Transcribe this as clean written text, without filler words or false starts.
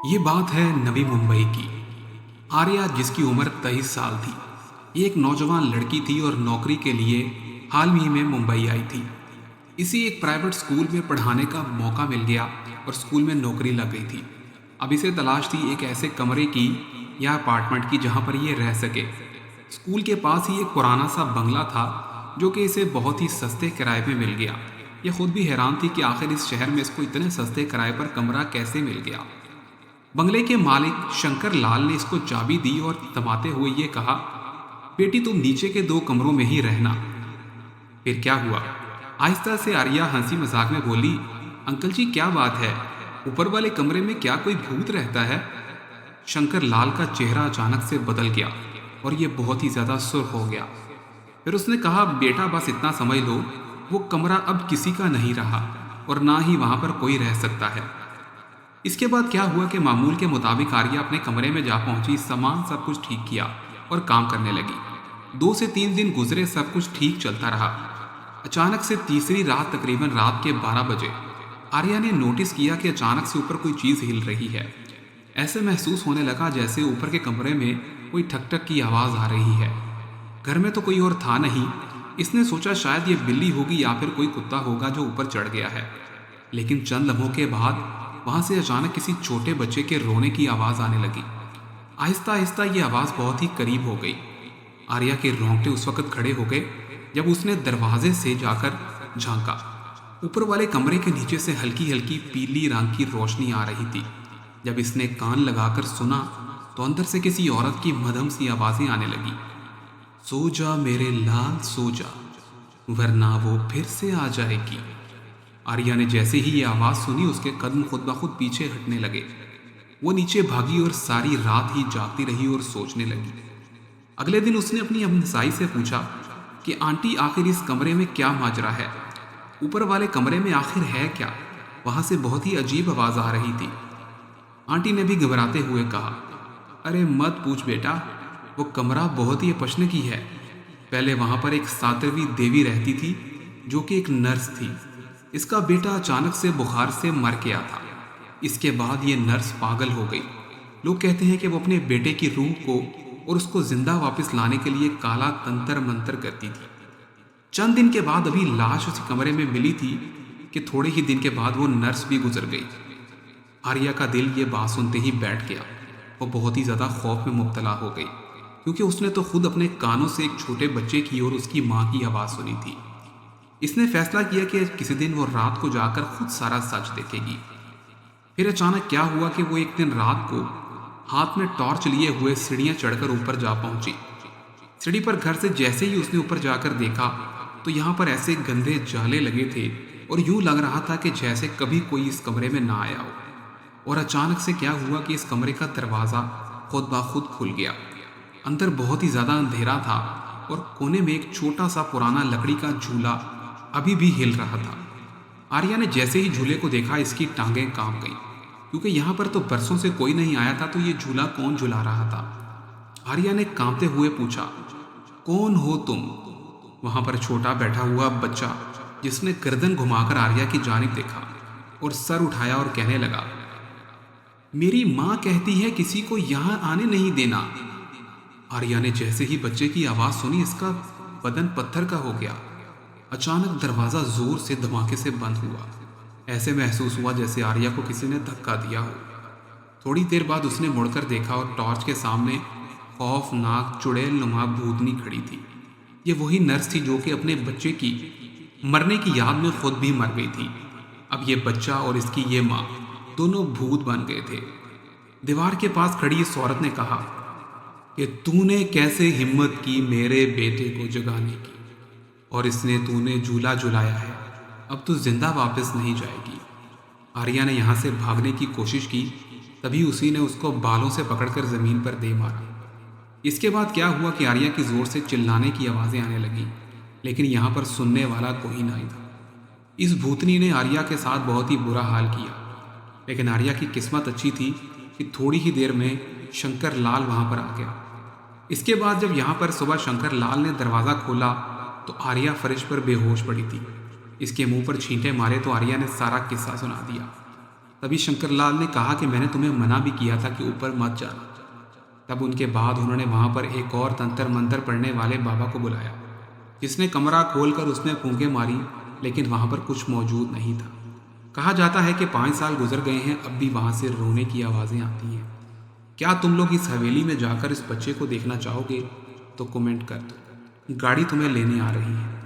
ये बात है नवी मुंबई की। आर्या, जिसकी उम्र 23 साल थी, ये एक नौजवान लड़की थी और नौकरी के लिए हाल ही में मुंबई आई थी। इसी एक प्राइवेट स्कूल में पढ़ाने का मौका मिल गया और स्कूल में नौकरी लग गई थी। अब इसे तलाश थी एक ऐसे कमरे की या अपार्टमेंट की जहां पर ये रह सके। स्कूल के पास ही एक पुराना सा बंगला था जो कि इसे बहुत ही सस्ते किराए पे मिल गया। ये खुद भी हैरान थी कि आखिर इस शहर में इसको इतने सस्ते किराए पर कमरा कैसे मिल गया। बंगले के मालिक शंकर लाल ने इसको चाबी दी और थमाते हुए ये कहा, बेटी तुम नीचे के 2 कमरों में ही रहना। फिर क्या हुआ? आहिस्ता से आर्या हंसी मजाक में बोली, अंकल जी क्या बात है, ऊपर वाले कमरे में क्या कोई भूत रहता है? शंकर लाल का चेहरा अचानक से बदल गया और ये बहुत ही ज्यादा सुर्ख हो गया। फिर उसने कहा, बेटा बस इतना समझ लो, वो कमरा अब किसी का नहीं रहा और ना ही वहां पर कोई रह सकता है। इसके बाद क्या हुआ कि मामूल के मुताबिक आर्या अपने कमरे में जा पहुंची, सामान सब कुछ ठीक किया और काम करने लगी। 2 से 3 दिन गुजरे, सब कुछ ठीक चलता रहा। अचानक से तीसरी रात तकरीबन रात के 12 बजे आर्या ने नोटिस किया कि अचानक से ऊपर कोई चीज़ हिल रही है। ऐसे महसूस होने लगा जैसे ऊपर के कमरे में कोई ठक ठक की आवाज़ आ रही है। घर में तो कोई और था नहीं। इसने सोचा शायद ये बिल्ली होगी या फिर कोई कुत्ता होगा जो ऊपर चढ़ गया है। लेकिन चंद लम्हों के बाद वहां से अचानक किसी छोटे बच्चे के रोने की आवाज़ आने लगी। आहिस्ता आहिस्ता ये आवाज़ बहुत ही करीब हो गई। आर्या के रोंगटे उस वक्त खड़े हो गए जब उसने दरवाजे से जाकर झांका। ऊपर वाले कमरे के नीचे से हल्की हल्की पीली रंग की रोशनी आ रही थी। जब इसने कान लगाकर सुना तो अंदर से किसी औरत की मधम सी आवाज़ें आने लगी। सो जा मेरे लाल सो जा, वरना वो फिर से आ जाएगी। आर्या ने जैसे ही ये आवाज़ सुनी उसके कदम खुद ब खुद पीछे हटने लगे। वो नीचे भागी और सारी रात ही जागती रही और सोचने लगी। अगले दिन उसने अपनी हमसाई से पूछा कि आंटी आखिर इस कमरे में क्या माजरा है, ऊपर वाले कमरे में आखिर है क्या? वहां से बहुत ही अजीब आवाज़ आ रही थी। आंटी ने भी घबराते हुए कहा, अरे मत पूछ बेटा, वो कमरा बहुत ही अपशने की है। पहले वहां पर एक सातरवी देवी रहती थी जो कि एक नर्स थी। इसका बेटा अचानक से बुखार से मर गया था। इसके बाद ये नर्स पागल हो गई। लोग कहते हैं कि वो अपने बेटे की रूह को और उसको जिंदा वापस लाने के लिए काला तंत्र मंत्र करती थी। चंद दिन के बाद अभी लाश उस कमरे में मिली थी कि थोड़े ही दिन के बाद वो नर्स भी गुजर गई। आर्या का दिल ये बात सुनते ही बैठ गया। वो बहुत ही ज़्यादा खौफ में मुब्तला हो गई क्योंकि उसने तो खुद अपने कानों से एक छोटे बच्चे की और उसकी माँ की आवाज़ सुनी थी। इसने फैसला किया कि किसी दिन वो रात को जाकर खुद सारा सच देखेगी। फिर अचानक क्या हुआ कि वो एक दिन रात को हाथ में टॉर्च लिए हुए सीढ़ियां चढ़कर ऊपर जा पहुंची। सीढ़ी पर घर से जैसे ही उसने ऊपर जाकर देखा तो यहाँ पर ऐसे गंदे जाले लगे थे और यूं लग रहा था कि जैसे कभी कोई इस कमरे में ना आया हो। और अचानक से क्या हुआ कि इस कमरे का दरवाज़ा खुद ब खुद खुल गया। अंदर बहुत ही ज़्यादा अंधेरा था और कोने में एक छोटा सा पुराना लकड़ी का झूला अभी भी हिल रहा था। आर्या ने जैसे ही झूले को देखा इसकी टांगें कांप गईं क्योंकि यहाँ पर तो बरसों से कोई नहीं आया था, तो ये झूला कौन झुला रहा था? आर्या ने कांपते हुए पूछा, कौन हो तुम? वहां पर छोटा बैठा हुआ बच्चा जिसने गर्दन घुमाकर आर्या की जानिब देखा और सर उठाया और कहने लगा, मेरी माँ कहती है किसी को यहाँ आने नहीं देना। आर्या ने जैसे ही बच्चे की आवाज़ सुनी इसका बदन पत्थर का हो गया। अचानक दरवाज़ा जोर से धमाके से बंद हुआ। ऐसे महसूस हुआ जैसे आर्या को किसी ने धक्का दिया हो। थोड़ी देर बाद उसने मुड़कर देखा और टॉर्च के सामने खौफनाक चुड़ैल नुमा भूतनी खड़ी थी। ये वही नर्स थी जो कि अपने बच्चे की मरने की याद में खुद भी मर गई थी। अब ये बच्चा और इसकी ये माँ दोनों भूत बन गए थे। दीवार के पास खड़ी इस औरत ने कहा कि तूने कैसे हिम्मत की मेरे बेटे को जगाने की, और इसने तूने झूला झुलाया है, अब तू जिंदा वापस नहीं जाएगी। आर्या ने यहाँ से भागने की कोशिश की, तभी उसी ने उसको बालों से पकड़कर ज़मीन पर दे मारा। इसके बाद क्या हुआ कि आर्या की ज़ोर से चिल्लाने की आवाज़ें आने लगीं, लेकिन यहाँ पर सुनने वाला कोई नहीं था। इस भूतनी ने आर्या के साथ बहुत ही बुरा हाल किया, लेकिन आर्या की किस्मत अच्छी थी कि थोड़ी ही देर में शंकर लाल वहाँ पर आ गया। इसके बाद जब यहाँ पर सुबह शंकर लाल ने दरवाज़ा खोला तो आर्या फर्श पर बेहोश पड़ी थी। इसके मुंह पर छींटे मारे तो आर्या ने सारा किस्सा सुना दिया। तभी शंकरलाल ने कहा कि मैंने तुम्हें मना भी किया था कि ऊपर मत जाना। तब उनके बाद उन्होंने वहाँ पर एक और तंत्र मंत्र पढ़ने वाले बाबा को बुलाया, जिसने कमरा खोलकर उसमें फूंकें मारी, लेकिन वहाँ पर कुछ मौजूद नहीं था। कहा जाता है कि 5 साल गुजर गए हैं, अब भी वहाँ से रोने की आवाज़ें आती हैं। क्या तुम लोग इस हवेली में जाकर इस बच्चे को देखना चाहोगे? तो कमेंट कर दो। गाड़ी तुम्हें लेने आ रही है।